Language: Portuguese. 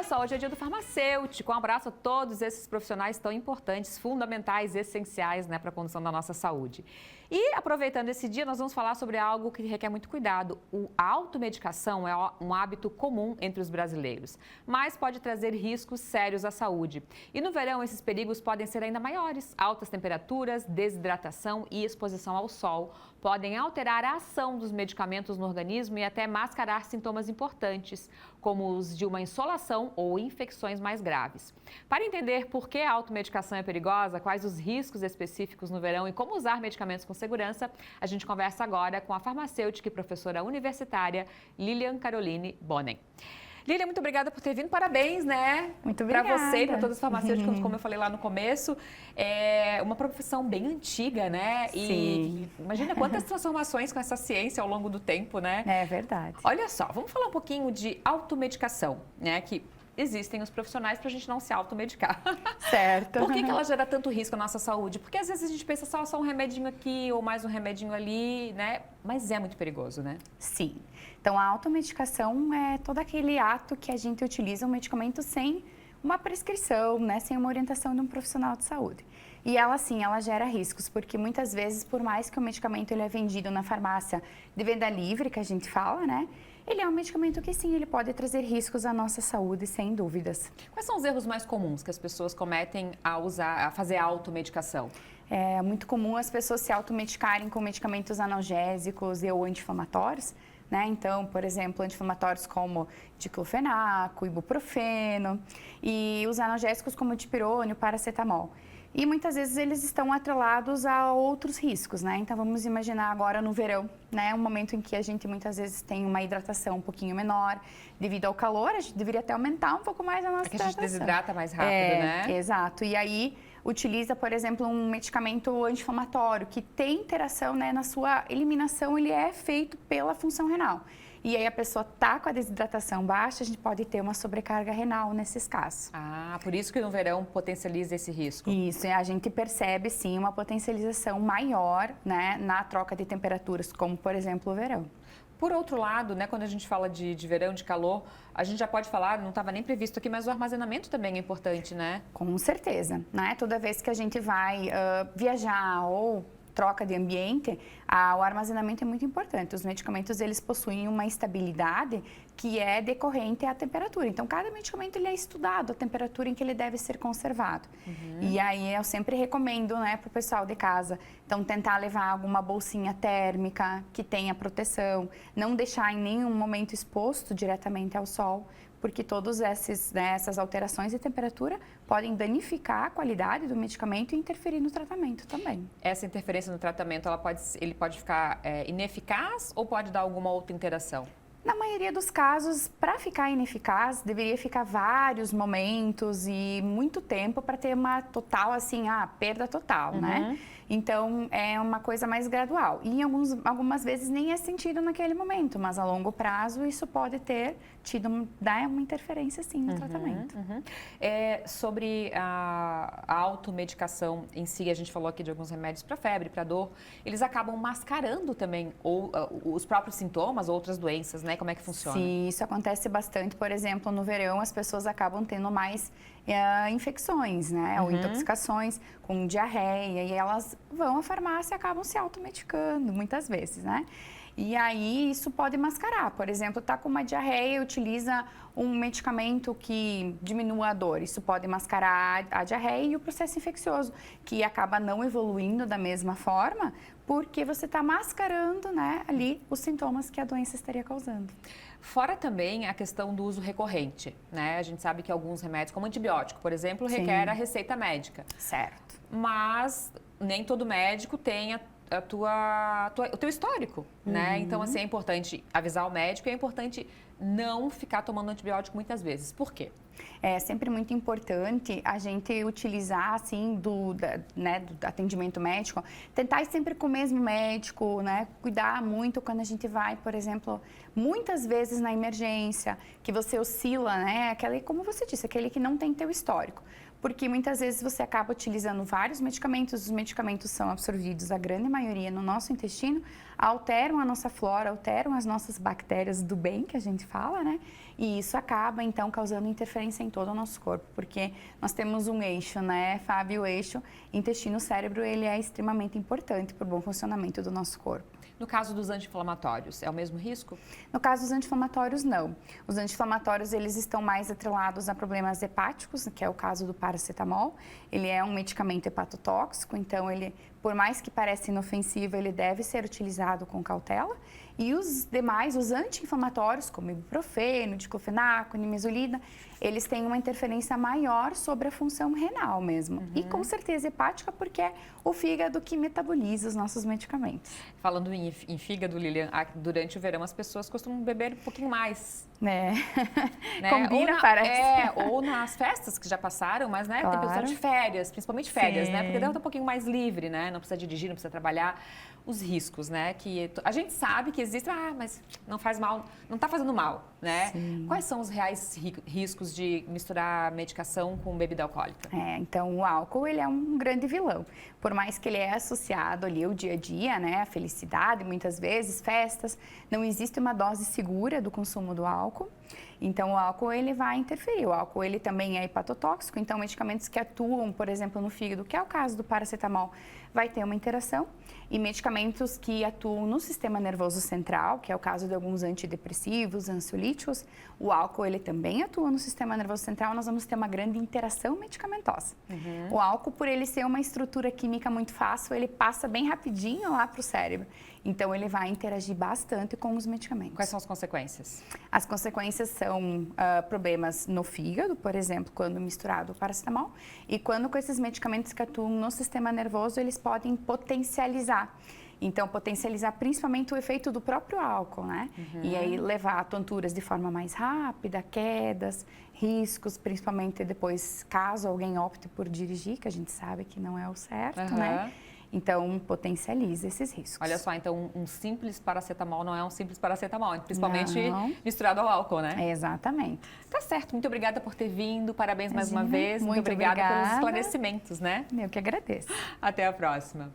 Olha só, hoje é dia do farmacêutico. Um abraço a todos esses profissionais tão importantes, fundamentais, essenciais, né, para a condução da nossa saúde. E aproveitando esse dia, nós vamos falar sobre algo que requer muito cuidado. A automedicação é um hábito comum entre os brasileiros, mas pode trazer riscos sérios à saúde. E no verão, esses perigos podem ser ainda maiores. Altas temperaturas, desidratação e exposição ao sol podem alterar a ação dos medicamentos no organismo e até mascarar sintomas importantes, como os de uma insolação ou infecções mais graves. Para entender por que a automedicação é perigosa, quais os riscos específicos no verão e como usar medicamentos com segurança, a gente conversa agora com a farmacêutica e professora universitária Lilian Caroline Bonen. Lilian, muito obrigada por ter vindo. Parabéns, né? Muito obrigada. Para você e para todos os farmacêuticos, como eu falei lá no começo. É uma profissão bem antiga, né? Sim. E imagina quantas transformações com essa ciência ao longo do tempo, né? É verdade. Olha só, vamos falar um pouquinho de automedicação, né? Que existem os profissionais para a gente não se automedicar. Certo. Por que ela gera tanto risco à nossa saúde? Porque às vezes a gente pensa só um remedinho aqui ou mais um remedinho ali, né? Mas é muito perigoso, né? Sim. Então, a automedicação é todo aquele ato que a gente utiliza um medicamento sem uma prescrição, né? Sem uma orientação de um profissional de saúde. E ela, sim, ela gera riscos, porque muitas vezes, por mais que o medicamento ele é vendido na farmácia de venda livre, que a gente fala, né? Ele é um medicamento que, sim, ele pode trazer riscos à nossa saúde, sem dúvidas. Quais são os erros mais comuns que as pessoas cometem a fazer a automedicação? É muito comum as pessoas se automedicarem com medicamentos analgésicos ou anti-inflamatórios, né? Então, por exemplo, anti-inflamatórios como diclofenaco, ibuprofeno e os analgésicos como dipirona, paracetamol. E muitas vezes eles estão atrelados a outros riscos, né? Então vamos imaginar agora no verão, né? Um momento em que a gente muitas vezes tem uma hidratação um pouquinho menor, devido ao calor, a gente deveria até aumentar um pouco mais a nossa hidratação. É que a gente desidrata mais rápido, né? Exato. E aí utiliza, por exemplo, um medicamento anti-inflamatório que tem interação, né? Na sua eliminação, ele é feito pela função renal. E aí a pessoa está com a desidratação baixa, a gente pode ter uma sobrecarga renal nesses casos. Ah, por isso que no verão potencializa esse risco. Isso, a gente percebe sim uma potencialização maior, né, na troca de temperaturas, como por exemplo o verão. Por outro lado, né, quando a gente fala de verão, de calor, a gente já pode falar, não estava nem previsto aqui, mas o armazenamento também é importante, né? Com certeza, né? Toda vez que a gente vai viajar ou troca de ambiente, o armazenamento é muito importante. Os medicamentos, eles possuem uma estabilidade que é decorrente à temperatura. Então, cada medicamento ele é estudado, a temperatura em que ele deve ser conservado. E aí, eu sempre recomendo, né, para o pessoal de casa, então, tentar levar alguma bolsinha térmica que tenha proteção, não deixar em nenhum momento exposto diretamente ao sol, porque todas essas alterações de temperatura podem danificar a qualidade do medicamento e interferir no tratamento também. Essa interferência no tratamento, ele pode ficar ineficaz ou pode dar alguma outra interação? Na maioria dos casos, para ficar ineficaz, deveria ficar vários momentos e muito tempo para ter uma total, assim, perda total, né? Então, é uma coisa mais gradual. E em algumas vezes nem é sentido naquele momento, mas a longo prazo isso pode ter dar uma interferência, sim, no tratamento. Sobre a automedicação em si, a gente falou aqui de alguns remédios para febre, para dor, eles acabam mascarando também os próprios sintomas, outras doenças, né? Como é que funciona? Sim, isso acontece bastante. Por exemplo, no verão, as pessoas acabam tendo mais infecções, né? Ou intoxicações com diarreia e elas vão à farmácia e acabam se automedicando muitas vezes, né? E aí isso pode mascarar. Por exemplo, está com uma diarreia e utiliza um medicamento que diminua a dor. Isso pode mascarar a diarreia e o processo infeccioso, que acaba não evoluindo da mesma forma, porque você está mascarando, né, ali os sintomas que a doença estaria causando. Fora também a questão do uso recorrente, né? A gente sabe que alguns remédios, como antibiótico, por exemplo, requer a receita médica. Certo. Mas nem todo médico tem o teu histórico, né? Então, assim, é importante avisar o médico e é importante não ficar tomando antibiótico muitas vezes. Por quê? É sempre muito importante a gente utilizar, assim, do atendimento médico, tentar ir sempre com o mesmo médico, né? Cuidar muito quando a gente vai, por exemplo, muitas vezes na emergência, que você oscila, né? Aquele, como você disse, aquele que não tem teu histórico. porque muitas vezes você acaba utilizando vários medicamentos, os medicamentos são absorvidos, a grande maioria, no nosso intestino, alteram a nossa flora, alteram as nossas bactérias do bem, que a gente fala, né? E isso acaba, então, causando interferência em todo o nosso corpo, porque nós temos um eixo, né, Fábio? O eixo intestino-cérebro, ele é extremamente importante para o bom funcionamento do nosso corpo. No caso dos anti-inflamatórios, é o mesmo risco? No caso dos anti-inflamatórios, não. Os anti-inflamatórios, eles estão mais atrelados a problemas hepáticos, que é o caso do paracetamol. Ele é um medicamento hepatotóxico, então ele, por mais que pareça inofensivo, ele deve ser utilizado com cautela. E os demais, os anti-inflamatórios, como ibuprofeno, diclofenaco, nimesulida, eles têm uma interferência maior sobre a função renal mesmo. E com certeza hepática, porque é o fígado que metaboliza os nossos medicamentos. Falando em fígado, Lilian, durante o verão as pessoas costumam beber um pouquinho mais. Né? Né? Combina, parece. Ou nas festas que já passaram, mas né, Claro. tem pessoa de férias, principalmente férias, Sim. né? Porque deve estar um pouquinho mais livre, né? Não precisa dirigir, não precisa trabalhar. Os riscos, né? Que a gente sabe que existem, mas não faz mal, não está fazendo mal, né? Sim. Quais são os reais riscos de misturar medicação com bebida alcoólica? Então o álcool, ele é um grande vilão. Por mais que ele é associado ali ao dia a dia, né? A felicidade, muitas vezes, festas, não existe uma dose segura do consumo do álcool. Então, o álcool, ele vai interferir. O álcool, ele também é hepatotóxico, então medicamentos que atuam, por exemplo, no fígado, que é o caso do paracetamol, vai ter uma interação. E medicamentos que atuam no sistema nervoso central, que é o caso de alguns antidepressivos, ansiolíticos, o álcool, ele também atua no sistema nervoso central, nós vamos ter uma grande interação medicamentosa. O álcool, por ele ser uma estrutura química muito fácil, ele passa bem rapidinho lá para o cérebro. Então, ele vai interagir bastante com os medicamentos. Quais são as consequências? As consequências são problemas no fígado, por exemplo, quando misturado o paracetamol, e quando com esses medicamentos que atuam no sistema nervoso, eles podem potencializar. Então, potencializar principalmente o efeito do próprio álcool, né? E aí levar a tonturas de forma mais rápida, quedas, riscos, principalmente depois, caso alguém opte por dirigir, que a gente sabe que não é o certo, né? Então, potencializa esses riscos. Olha só, então um simples paracetamol não é um simples paracetamol, principalmente Não. misturado ao álcool, né? Exatamente. Tá certo, muito obrigada por ter vindo, parabéns mais uma Imagina, vez, muito muito obrigada pelos obrigada. esclarecimentos, né? Eu que agradeço. Até a próxima.